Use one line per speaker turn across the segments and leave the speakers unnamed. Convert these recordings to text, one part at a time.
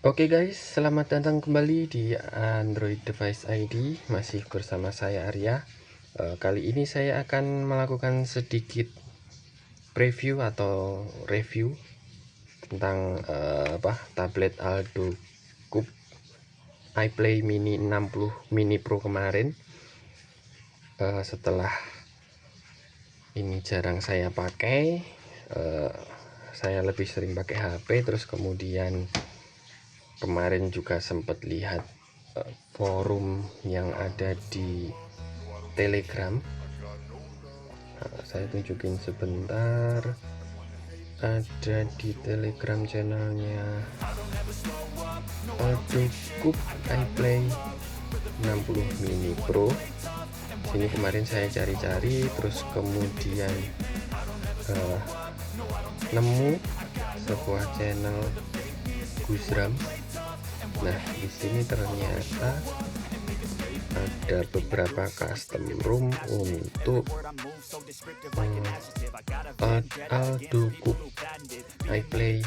Oke guys, selamat datang kembali di Android Device ID. Masih bersama saya Arya. Kali ini saya akan melakukan sedikit preview atau review tentang tablet Aldo Cube iPlay Mini 60 Mini Pro kemarin. Setelah ini jarang saya pakai, saya lebih sering pakai HP. Terus kemudian kemarin juga sempat lihat forum yang ada di Telegram. Saya tunjukin sebentar, ada di Telegram channelnya Aldo Cube iPlay 60 Mini Pro. Sini kemarin saya cari-cari, terus kemudian nemu sebuah channel Gusram. Nah, di sini ternyata ada beberapa custom room untuk Aldo Cube iPlay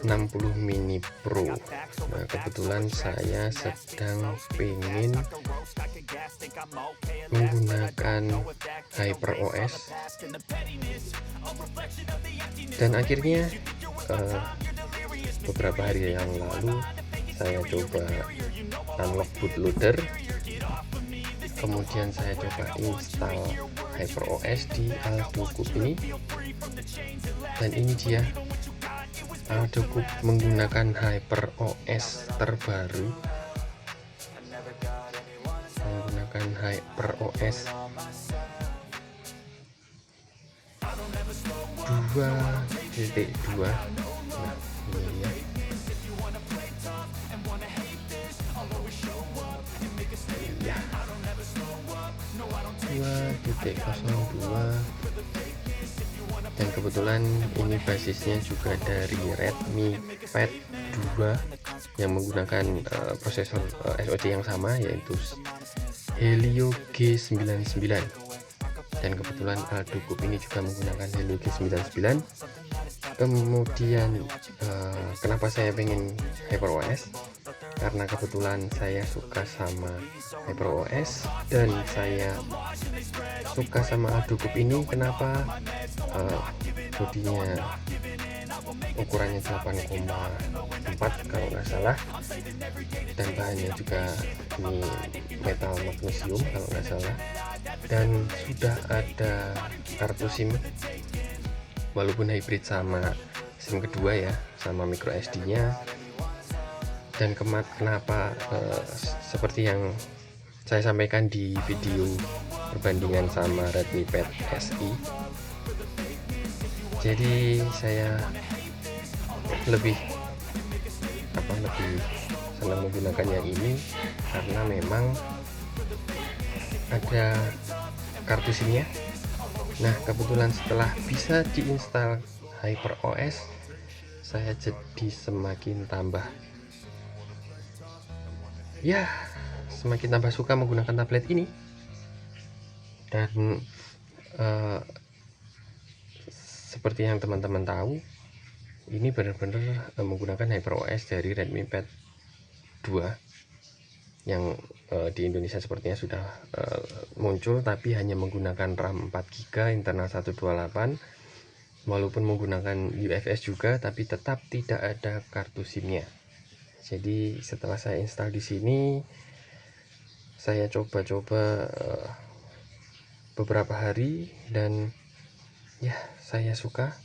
60 Mini Pro. Nah, kebetulan saya sedang pengen menggunakan HyperOS, dan akhirnya beberapa hari yang lalu saya coba unlock bootloader, kemudian saya coba install HyperOS di Aldo Cube ini, dan ini dia Aldo Cube menggunakan HyperOS terbaru, menggunakan HyperOS 2.2. Nah, ini ya. Ya, 2.02, dan kebetulan ini basisnya juga dari Redmi Pad 2 yang menggunakan prosesor SoC yang sama, yaitu Helio G99. Dan kebetulan Aldo Cube ini juga menggunakan Helio G99. Kemudian kenapa saya pengen HyperOS? Karena kebetulan saya suka sama HyperOS dan saya suka sama Aldo Cube ini. Kenapa? Bodinya ukurannya 8,4 kalau nggak salah, dan bahannya juga ini metal magnesium kalau nggak salah, dan sudah ada kartu SIM walaupun hybrid sama SIM kedua ya, sama micro SD nya. Dan kenapa seperti yang saya sampaikan di video perbandingan sama Redmi Pad SI, jadi saya lebih senang menggunakan yang ini karena memang ada kartu SIM-nya. Nah, kebetulan setelah bisa diinstal HyperOS, saya jadi semakin suka menggunakan tablet ini. Dan seperti yang teman-teman tahu, ini benar-benar menggunakan HyperOS dari Redmi Pad 2 yang di Indonesia sepertinya sudah muncul, tapi hanya menggunakan RAM 4GB, internal 128, walaupun menggunakan UFS juga, tapi tetap tidak ada kartu SIM-nya. Jadi setelah saya install di sini, saya coba-coba beberapa hari, dan ya, saya suka.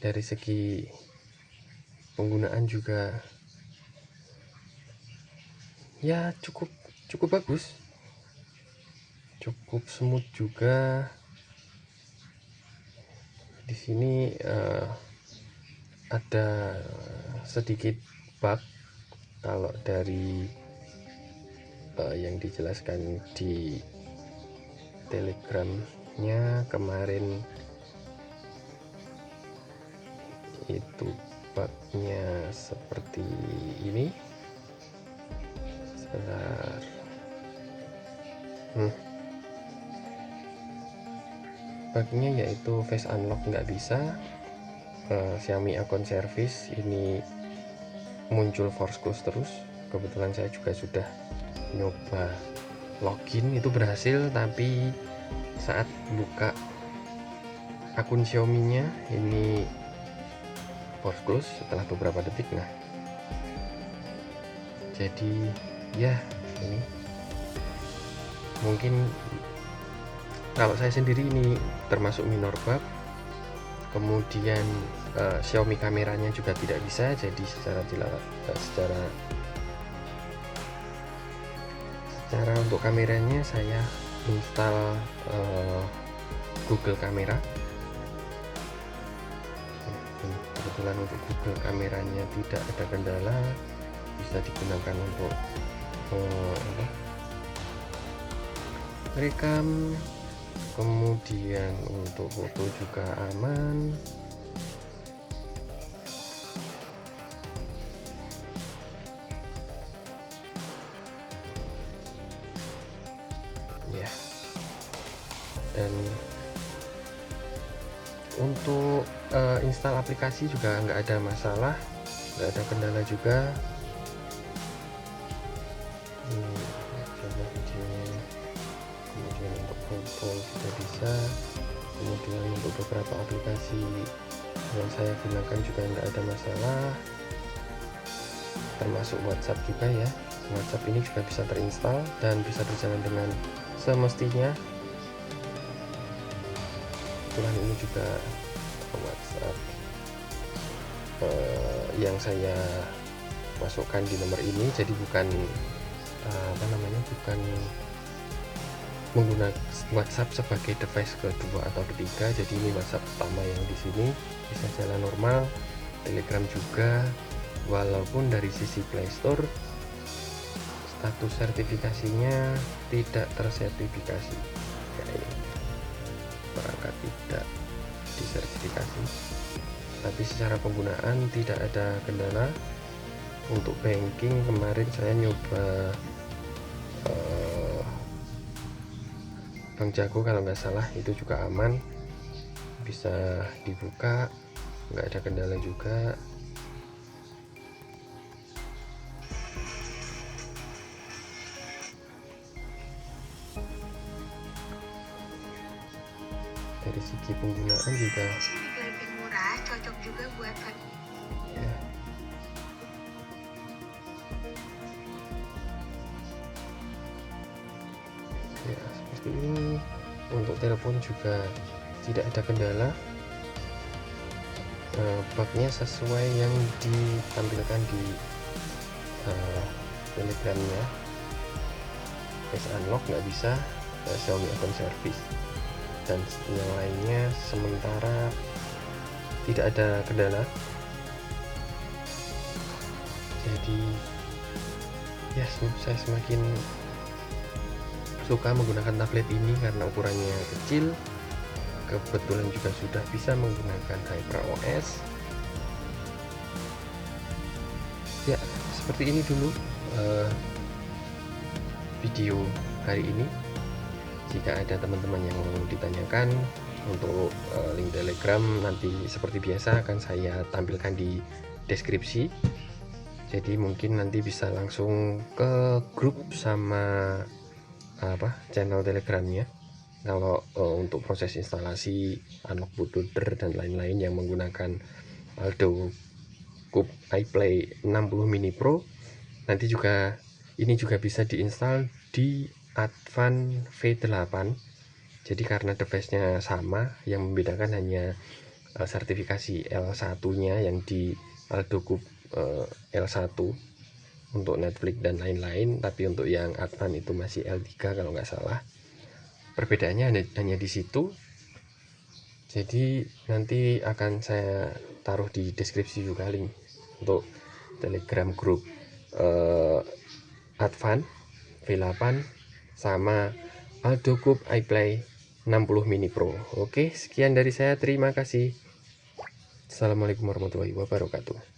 Dari segi penggunaan juga ya cukup bagus, cukup smooth juga. Di sini ada sedikit bug kalau dari yang dijelaskan di Telegramnya kemarin. Itu bugnya seperti ini. Sebentar. Bugnya yaitu face unlock nggak bisa, Xiaomi account service ini muncul force close terus. Kebetulan saya juga sudah nyoba login, itu berhasil, tapi saat buka akun Xiaomi nya ini force close setelah beberapa detik. Nah, jadi ya ini mungkin kalau saya sendiri ini termasuk minor bug. Kemudian Xiaomi kameranya juga tidak bisa, jadi secara untuk kameranya saya install Google Kamera. Kebetulan untuk Google kameranya tidak ada kendala, bisa digunakan untuk rekam, kemudian untuk foto juga aman. Ya, dan untuk install aplikasi juga nggak ada masalah, nggak ada kendala juga. Coba videonya. Kemudian untuk foto juga bisa, kemudian untuk beberapa aplikasi yang saya gunakan juga nggak ada masalah, termasuk WhatsApp juga ya. WhatsApp ini juga bisa terinstall dan bisa berjalan dengan semestinya. Kebetulan ini juga WhatsApp yang saya masukkan di nomor ini, jadi bukan bukan menggunakan WhatsApp sebagai device kedua atau ketiga. Jadi ini WhatsApp pertama yang di sini bisa jalan normal. Telegram juga, walaupun dari sisi Play Store status sertifikasinya tidak tersertifikasi, perangkat tidak disertifikasi, tapi secara penggunaan tidak ada kendala. Untuk banking kemarin saya nyoba Bank Jago kalau nggak salah, itu juga aman, bisa dibuka, nggak ada kendala juga. Dari segi penggunaan juga
lebih murah, cocok juga buat
ya. Ya, seperti ini. Untuk telepon juga tidak ada kendala, bugnya sesuai yang ditampilkan di telegramnya. Face unlock nggak bisa, Xiaomi account service, dan yang lainnya sementara tidak ada kendala. Jadi ya, saya semakin suka menggunakan tablet ini karena ukurannya kecil. Kebetulan juga sudah bisa menggunakan HyperOS. Ya, seperti ini dulu video hari ini. Jika ada teman-teman yang mau ditanyakan untuk link Telegram, nanti seperti biasa akan saya tampilkan di deskripsi. Jadi mungkin nanti bisa langsung ke grup sama channel Telegramnya. Kalau untuk proses instalasi, unlock bootloader dan lain-lain yang menggunakan Aldo Cube iPlay 60 Mini Pro, nanti juga ini juga bisa diinstal di Advan V8. Jadi karena device-nya sama, yang membedakan hanya sertifikasi L1 nya yang di Aldo Cube L1 untuk Netflix dan lain-lain, tapi untuk yang Advan itu masih L3 kalau nggak salah. Perbedaannya hanya di situ. Jadi nanti akan saya taruh di deskripsi juga link untuk Telegram grup Advan V8 sama Aldo Cube iPlay 60 Mini Pro. Oke, sekian dari saya, terima kasih. Assalamualaikum warahmatullahi wabarakatuh.